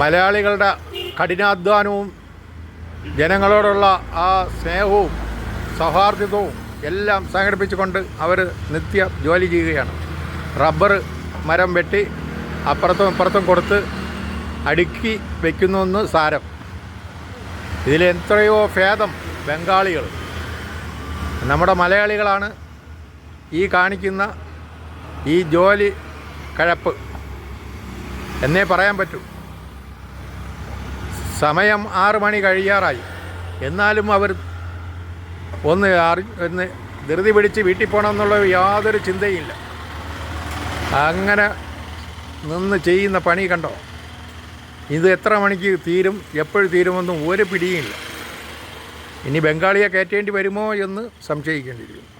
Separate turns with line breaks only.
മലയാളികളുടെ കഠിനാധ്വാനവും ജനങ്ങളോടുള്ള ആ സ്നേഹവും സൗഹാർദ്ദവും എല്ലാം സംഘടിപ്പിച്ചുകൊണ്ട് അവർ നിത്യ ജോലി ചെയ്യുകയാണ്. റബ്ബർ മരം വെട്ടി അപ്പുറത്തും ഇപ്പുറത്തും കൊടുത്ത് അടുക്കി വയ്ക്കുന്നുവെന്ന് സാരം. ഇതിലെത്രയോ ഭേദം ബംഗാളികൾ. നമ്മുടെ മലയാളികളാണ് ഈ കാണിക്കുന്ന ഈ ജോലി കഴപ്പ് എന്നേ പറയാൻ പറ്റൂ. സമയം 6 മണി കഴിയാറായി, എന്നാലും അവർ ഒന്ന് ധൃതി പിടിച്ച് വീട്ടിൽ പോകണമെന്നുള്ള യാതൊരു ചിന്തയില്ല. അങ്ങനെ നിന്ന് ചെയ്യുന്ന പണി കണ്ടോ? ഇത് എത്ര മണിക്ക് തീരും, എപ്പോഴും തീരുമെന്നും ഒരു പിടിയുമില്ല. ഇനി ബംഗാളിയെ കയറ്റേണ്ടി വരുമോ എന്ന് സംശയിക്കേണ്ടിയിരിക്കുന്നു.